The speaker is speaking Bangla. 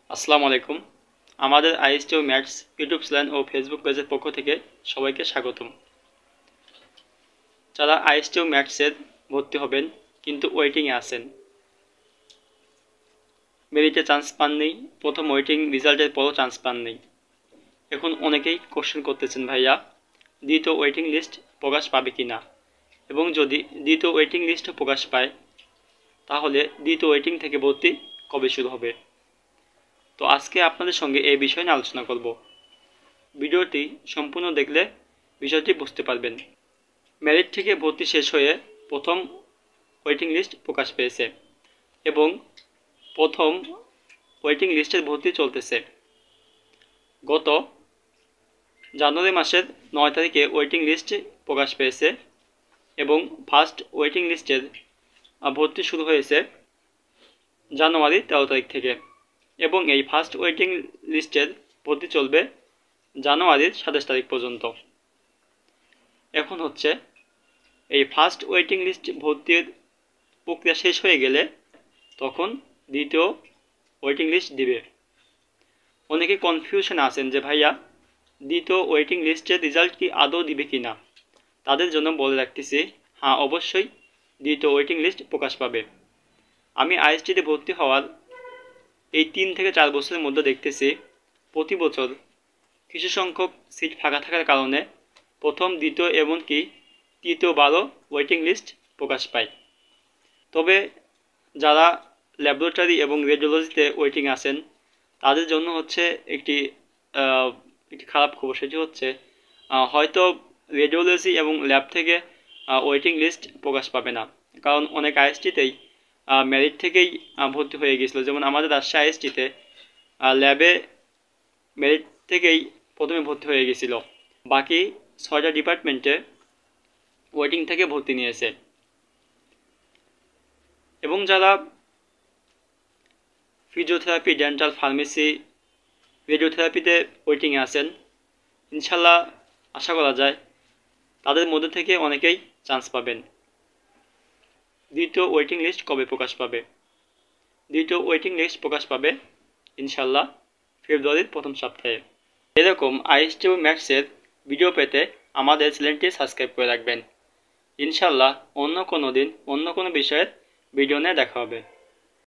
আসসালামু আলাইকুম। আমাদের আইএসটিও ম্যাথস ইউটিউব চ্যানেল ও ফেসবুক পেজের পক্ষ থেকে সবাইকে স্বাগতম। যারা আইএসটিও ম্যাথসের ভর্তি হবেন কিন্তু ওয়েটিংয়ে আছেন, মেরিটে চান্স পাননি, প্রথম ওয়েটিং রেজাল্টের পরও চান্স পাননি, এখন অনেকেই কোশ্চেন করতেছেন ভাইয়া দ্বিতীয় ওয়েটিং লিস্ট প্রকাশ পাবে কি না, এবং যদি দ্বিতীয় ওয়েটিং লিস্ট প্রকাশ পায় তাহলে দ্বিতীয় ওয়েটিং থেকে ভর্তি কবে শুরু হবে। তো আজকে আপনাদের সঙ্গে এই বিষয় নিয়ে আলোচনা করব। ভিডিওটি সম্পূর্ণ দেখলে বিষয়টি বুঝতে পারবেন। মেরিট থেকে ভর্তি শেষ হয়ে প্রথম ওয়েটিং লিস্ট প্রকাশ পেয়েছে এবং প্রথম ওয়েটিং লিস্টের ভর্তি চলতেছে। গত জানুয়ারি মাসের 9 তারিখে ওয়েটিং লিস্ট প্রকাশ পেয়েছে এবং ফার্স্ট ওয়েটিং লিস্টের ভর্তি শুরু হয়েছে জানুয়ারি 13 তারিখ থেকে এবং এই ফার্স্ট ওয়েটিং লিস্টের ভর্তি চলবে জানুয়ারির 27 তারিখ পর্যন্ত। এখন হচ্ছে এই ফার্স্ট ওয়েটিং লিস্ট ভর্তির প্রক্রিয়া শেষ হয়ে গেলে তখন দ্বিতীয় ওয়েটিং লিস্ট দিবে। অনেকে কনফিউশন আছেন যে ভাইয়া দ্বিতীয় ওয়েটিং লিস্টের রেজাল্ট কি আদৌ দিবে কি না। তাদের জন্য বলে রাখতেছি, হ্যাঁ অবশ্যই দ্বিতীয় ওয়েটিং লিস্ট প্রকাশ পাবে। আমি আইএসটিতে ভর্তি হওয়ার এই 3 থেকে 4 বছরের মধ্যে দেখতেছি প্রতি বছর কিছু সংখ্যক সিট ফাঁকা থাকার কারণে প্রথম, দ্বিতীয় এমনকি তৃতীয়বারও ওয়েটিং লিস্ট প্রকাশ পায়। তবে যারা ল্যাবরেটরি এবং রেডিওলজিতে ওয়েটিং আছেন তাদের জন্য হচ্ছে একটি খারাপ খবর, সেটি হচ্ছে হয়তো রেডিওলজি এবং ল্যাব থেকে ওয়েটিং লিস্ট প্রকাশ পাবে না, কারণ অনেক আইএসটিতেই মেরিট থেকেই ভর্তি হয়ে গিয়েছিল। যেমন আমাদের রাজশাহী আইএসটিতে ল্যাবে মেরিট থেকেই প্রথমে ভর্তি হয়ে গেছিল, বাকি 6টা ডিপার্টমেন্টে ওয়েটিং থেকে ভর্তি নিয়েছে। এবং যারা ফিজিওথেরাপি, ডেন্টাল, ফার্মেসি, রেডিওথেরাপিতে ওয়েটিংয়ে আছেন, ইনশাল্লাহ আশা করা যায় তাদের মধ্যে থেকে অনেকেই চান্স পাবেন। দ্বিতীয় ওয়েটিং লিস্ট কবে প্রকাশ পাবে? দ্বিতীয় ওয়েটিং লিস্ট প্রকাশ পাবে ইনশাল্লাহ ফেব্রুয়ারির প্রথম সপ্তাহে। এরকম আইএসটিও ম্যাথসের ভিডিও পেতে আমাদের চ্যানেলটি সাবস্ক্রাইব করে রাখবেন। ইনশাল্লাহ অন্য কোনো দিন অন্য কোনো বিষয়ের ভিডিও নিয়ে দেখা হবে।